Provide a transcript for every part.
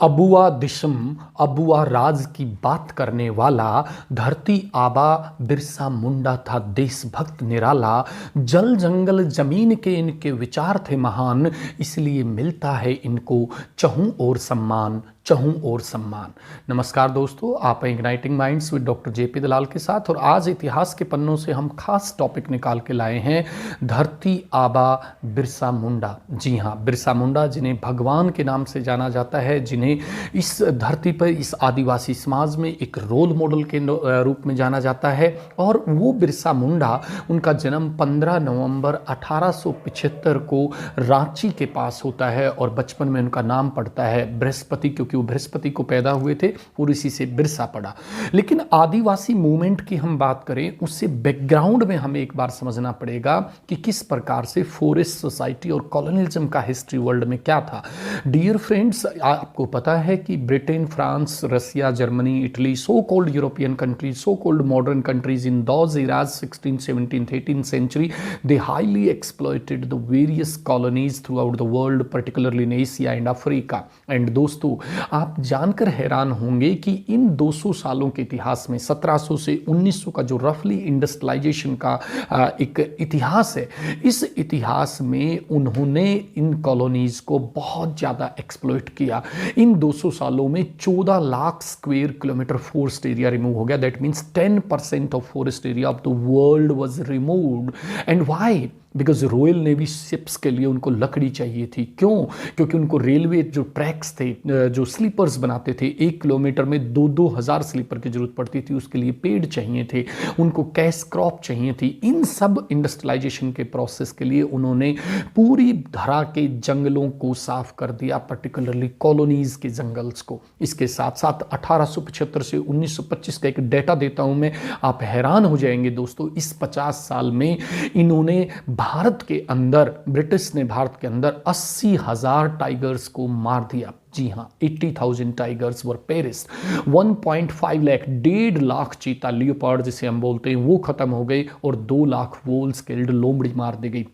अबुआ दिशम अबुआ राज की बात करने वाला धरती आबा बिरसा मुंडा था देशभक्त निराला। जल जंगल जमीन के इनके विचार थे महान, इसलिए मिलता है इनको चहुं और सम्मान, चहुं और सम्मान। नमस्कार दोस्तों, आप हैं igniting minds with doctor JP Dalal के साथ और आज इतिहास के पन्नों से हम खास टॉपिक निकाल के लाए हैं धरती आबा बिरसा मुंडा। जी हाँ, बिरसा मुंडा जिन्हें भगवान के नाम से जाना जाता है, जिन्हें इस धरती पर इस आदिवासी समाज में एक रोल मॉडल के रूप में जाना जाता है। और वो बिरसा मुंडा, उनका जन्म 15 नवंबर 1875 को रांची के पास होता है और बचपन में उनका नाम पड़ता है बृहस्पति, क्योंकि वो बृहस्पति को पैदा हुए थे और इसी से बिरसा पड़ा। लेकिन आदिवासी मूवमेंट की हम बात करें, उससे बैकग्राउंड में हमें एक बार समझना पड़ेगा कि किस प्रकार से फॉरेस्ट सोसाइटी और कॉलोनियलिज्म का हिस्ट्री वर्ल्ड में क्या था। डियर फ्रेंड्स, आपको पता है कि Britain, France, Russia, Germany, Italy, so called European countries, so called modern countries in those eras 16th, 17th, 18th century, they highly exploited the various colonies throughout the world, particularly in Asia and Africa. And दोस्तों, आप जानकर हैरान होंगे कि इन 200 सालों के इतिहास में 1700 से 1900 का जो रफली इंडस्ट्रियलाइजेशन का एक इतिहास है, इस इतिहास में उन्होंने इन कॉलोनीज को बहुत ज़्यादा एक्सप्लॉइट किया। इन 200 सालों में 14 lakh square kilometre forest area remove हो गया। That means 10% of forest area of the world was removed. And why? Because royal navy ships के लिए उनको लकड़ी चाहिए थी। क्यों? क्योंकि उनको रेलवे जो ट्रैक्स थे, जो स्लीपर्स बनाते थे, 1 किलोमीटर में 2-2 हज़ार स्लीपर की जरूरत पड़ती थी, उसके लिए पेड़ चाहिए थे, उनको कैश क्रॉप चाहिए थी। इन सब इंडस्ट्रियलाइजेशन के प्रोसेस के लिए उन्होंने पूरी धरा के जंगलों को साफ कर दिया, पर्टिकुलरली कॉलोनीज के जंगल्स को। इसके साथ साथ 1875 से 1925 का एक डेटा देता हूं मैं, आप हैरान हो जाएंगे दोस्तों। इस 50 साल में इन्होंने भारत के अंदर, ब्रिटिश ने भारत के अंदर 80,000 टाइगर्स को मार दिया। जी हाँ, 80,000 टाइगर्स वर पेरिस्ड। 1.5 लाख, 1.5 लाख चीता, लियोपार्ड जिसे हम बोलते हैं, वो खत्म हो गए और 2 लाख वोल्स किल्ड, लोमड़ी मार दी गई।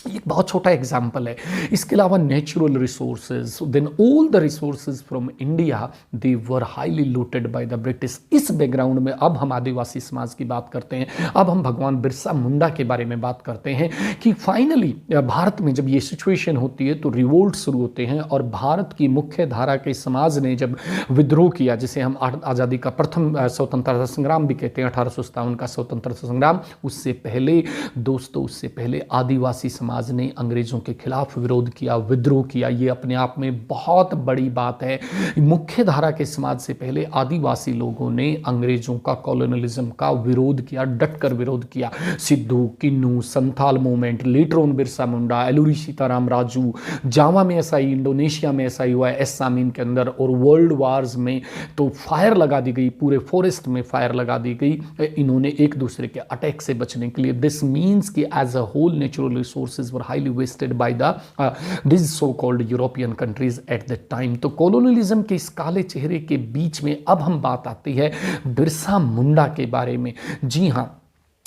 एक बहुत छोटा एग्जाम्पल है। इसके अलावा natural resources, then all the resources from India, they were highly looted by the British. इस बैकग्राउंड में अब हम आदिवासी समाज की बात करते हैं। अब हम भगवान बिरसा मुंडा के बारे में बात करते हैं कि फाइनली भारत में जब ये सिचुएशन होती है तो रिवोल्ट शुरू होते हैं और भारत की मुख्य धारा के समाज ने जब विद्रोह किया, जिसे हम आज़ादी का प्रथम स्वतंत्रता संग्राम भी कहते हैं, 1857 का स्वतंत्रता संग्राम। उससे पहले दोस्तों, उससे पहले आदिवासी समाज ने अंग्रेजों के खिलाफ विरोध किया, विद्रोह किया। ये अपने आप में बहुत बड़ी बात है। मुख्य धारा के समाज से पहले आदिवासी लोगों ने अंग्रेजों का कॉलोनियलिज्म का विरोध किया, डटकर विरोध किया। Sidhu, Kanhu, Santhal movement, later on Birsa Munda, Alluri Sitarama Raju, जावा में ऐसा ही, इंडोनेशिया में ऐसा ही हुआ है, एसामीन के अंदर, और वर्ल्ड वार्स में तो फायर लगा दी गई, पूरे फॉरेस्ट में फायर लगा दी गई। इन्होंने एक दूसरे के अटैक से बचने के लिए। दिस मीन्स कि as a whole natural resources were highly wasted by these so-called European countries at that time। तो कॉलोनियलिज्म के इस काले चेहरे के बीच में अब हम बात आती है बिरसा मुंडा के बारे में। जी हाँ,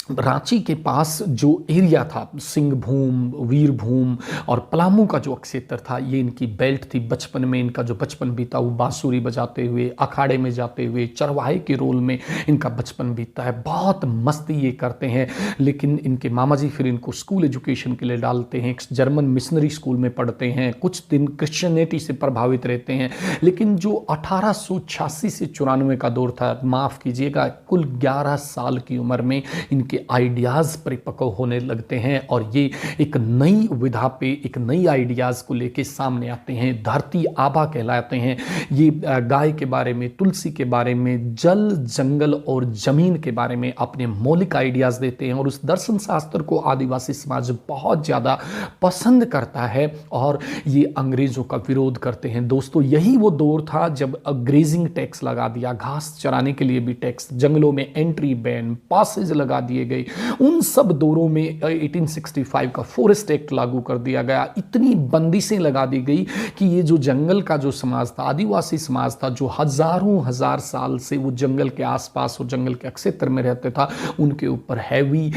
रांची के पास जो एरिया था, सिंहभूम, वीरभूम और पलामू का जो क्षेत्र था, ये इनकी बेल्ट थी। बचपन में इनका जो बचपन बीता वो बांसुरी बजाते हुए, अखाड़े में जाते हुए, चरवाहे के रोल में इनका बचपन बीतता है। बहुत मस्ती ये करते हैं। लेकिन इनके मामा जी फिर इनको स्कूल एजुकेशन के लिए डालते हैं, जर्मन मिशनरी स्कूल में पढ़ते हैं, कुछ दिन क्रिश्चियनिटी से प्रभावित रहते हैं। लेकिन जो 1886 से 94 का दौर था, माफ़ कीजिएगा, कुल 11 साल की उम्र में इनके आइडियाज परिपक्व होने लगते हैं और ये एक नई विधा पे, एक नई आइडियाज को लेके सामने आते हैं। धरती आबा कहलाते हैं। ये गाय के बारे में, तुलसी के बारे में, जल, जंगल और जमीन के बारे में अपने मौलिक आइडियाज देते हैं और उस दर्शन शास्त्र को आदिवासी समाज बहुत ज़्यादा पसंद करता है और ये अंग्रेजों का विरोध करते हैं। दोस्तों, यही वो दौर था जब ग्रेजिंग टैक्स लगा दिया, घास चराने के लिए भी टैक्स, जंगलों में एंट्री बैन, पासेज लगा दिए गए। उन सब दौरों में 1865 का फॉरेस्ट एक्ट लागू कर दिया गया। इतनी बंदिशें लगा दी गई कि ये जो जंगल का जो समाज था, आदिवासी समाज था, जो हजारों हजार साल से वो जंगल के आसपास और जंगल के क्षेत्र में रहते था, उनके ऊपर हैवी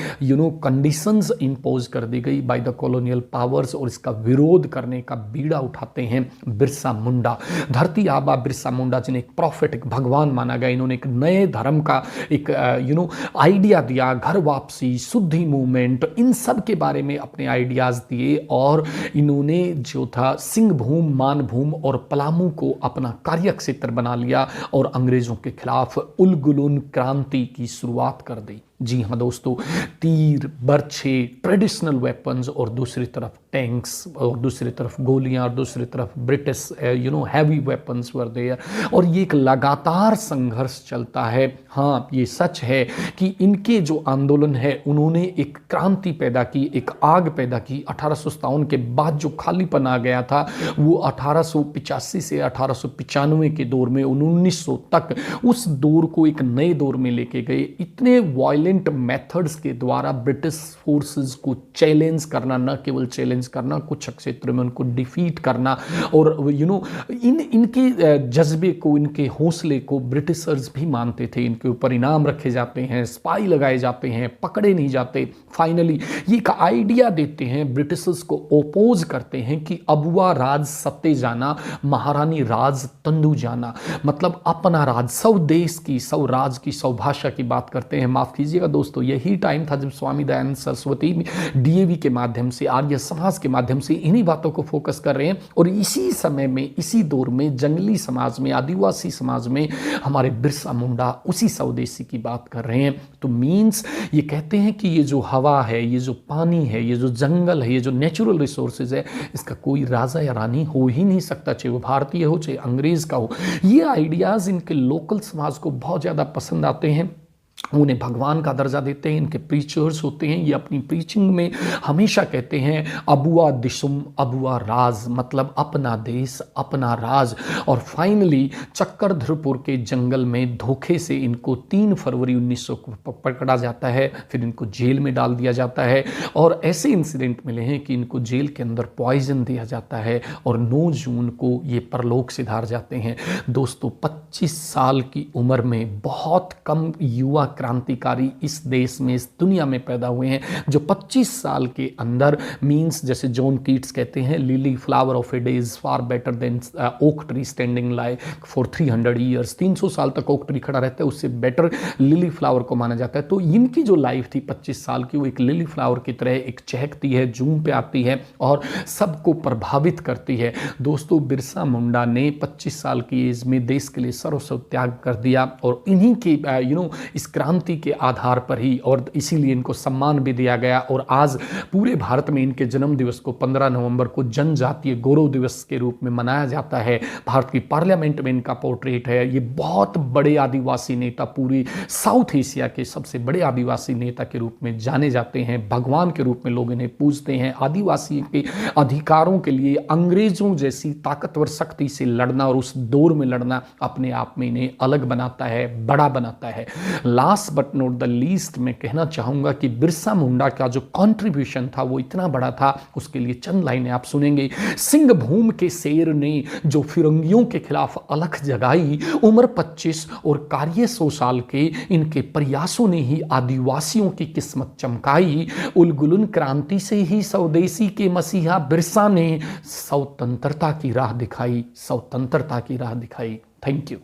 कंडीशंस इंपोज कर दी गई बाय द कॉलोनियल पावर्स। और इसका विरोध करने का बीड़ा उठाते हैं बिरसा मुंडा। धरती आबा बिरसा मुंडा, जिन्हें एक प्रॉफिट, भगवान माना गया, इन्होंने एक नए धर्म का एक आइडिया दिया, घर वापसी, शुद्धि मूवमेंट, इन सब के बारे में अपने आइडियाज दिए। और इन्होंने जो था सिंहभूम, मानभूम और पलामू को अपना कार्य क्षेत्र बना लिया और अंग्रेजों के खिलाफ उलगुलन क्रांति की शुरुआत कर दी। जी हाँ दोस्तों, तीर, बर्छे, ट्रेडिशनल वेपन्स, और दूसरी तरफ टैंक्स, और दूसरी तरफ गोलियां, और दूसरी तरफ British heavy weapons were there. और ये एक लगातार संघर्ष चलता है। हाँ, ये सच है कि इनके जो आंदोलन है, उन्होंने एक क्रांति पैदा की, एक आग पैदा की। 1857 के बाद जो खालीपन आ गया था, वो 1885 से 1895 के दौर में 1900 तक उस दौर को एक नए दौर में लेके गए। इतने वायलेंट मेथड्स के द्वारा ब्रिटिश फोर्सेस को चैलेंज करना, न केवल चैलेंज करना, कुछ क्षेत्र में उनको डिफीट करना। और इनके जज्बे को, इनके हौसले को ब्रिटिशर्स भी मानते थे। इनके ऊपर इनाम रखे जाते हैं, स्पाई लगाए जाते हैं, पकड़े नहीं जाते। फाइनली ये एक आइडिया देते हैं, ब्रिटिशर्स को ओपोज करते हैं कि अबुआ राज सत्ते जाना, महारानी राज तंदू जाना, मतलब अपना राज, सौ देश की, सौ राज की, सौ भाषा की बात करते हैं। माफ कीजिएगा दोस्तों, यही टाइम था जब स्वामी दयानंद सरस्वती डीएवी के माध्यम से, आर्य समाज के माध्यम से इन्हीं बातों को फोकस कर रहे हैं। और इसी समय में, इसी दौर में जंगली समाज में, आदिवासी समाज में हमारे बिरसा मुंडा उसी स्वदेशी की बात कर रहे हैं। तो मीन्स ये कहते हैं कि ये जो हवा है, ये जो पानी है, ये जो जंगल है, ये जो नेचुरल रिसोर्सेज है, इसका कोई राजा या रानी हो ही नहीं सकता, चाहे वो भारतीय हो चाहे अंग्रेज का हो। ये आइडियाज इनके लोकल समाज को बहुत ज्यादा पसंद आते हैं, उन्हें भगवान का दर्जा देते हैं। इनके प्रीचर्स होते हैं, ये अपनी प्रीचिंग में हमेशा कहते हैं अबुआ दिशुम अबुआ राज, मतलब अपना देश, अपना राज। और फाइनली चक्रधरपुर के जंगल में धोखे से इनको 3 फरवरी 1900 को पकड़ा जाता है, फिर इनको जेल में डाल दिया जाता है। और ऐसे इंसिडेंट मिले हैं कि इनको जेल के अंदर पॉइजन दिया जाता है और 9 जून को ये परलोक सिधार जाते हैं। दोस्तों, 25 साल की उम्र में बहुत कम युवा क्रांतिकारी इस देश में, इस दुनिया में पैदा हुए हैं, जो 25 साल के अंदर, मींस जैसे जॉन कीट्स कहते हैं, lily flower of a day is far better than oak tree standing like for 300 years. 300 साल तक ओक ट्री खड़ा रहता है, उससे बेटर लिली फ्लावर को माना जाता है। तो इनकी जो लाइफ थी 25 साल की, वो एक लिली फ्लावर की तरह एक चहकती है, जूम पे आती है और सबको प्रभावित करती है। दोस्तों, बिरसा मुंडा ने 25 साल की एज में देश के लिए सर्वस्व त्याग कर दिया और इन्हीं के इस क्रांति के आधार पर ही, और इसीलिए इनको सम्मान भी दिया गया। और आज पूरे भारत में इनके जन्म दिवस को 15 नवंबर को जनजातीय गौरव दिवस के रूप में मनाया जाता है। भारत की पार्लियामेंट में इनका पोर्ट्रेट है। ये बहुत बड़े आदिवासी नेता, पूरी साउथ एशिया के सबसे बड़े आदिवासी नेता के रूप में जाने जाते हैं। भगवान के रूप में लोग इन्हें पूजते हैं। आदिवासी के अधिकारों के लिए अंग्रेजों जैसी ताकतवर शक्ति से लड़ना और उस दौर में लड़ना अपने आप में इन्हें अलग बनाता है, बड़ा बनाता है। Last but not the least मैं कहना चाहूंगा कि बिरसा मुंडा का जो कंट्रीब्यूशन था वो इतना बड़ा था, उसके लिए चंद लाइनें आप सुनेंगे। सिंहभूम के शेर ने जो फिरंगियों के खिलाफ अलख जगाई, उम्र 25 और कार्य 100 साल के इनके प्रयासों ने ही आदिवासियों की किस्मत चमकाई। उलगुलन क्रांति से ही स्वदेशी के मसीहा बिरसा ने स्वतंत्रता की राह दिखाई, स्वतंत्रता की राह दिखाई। Thank you.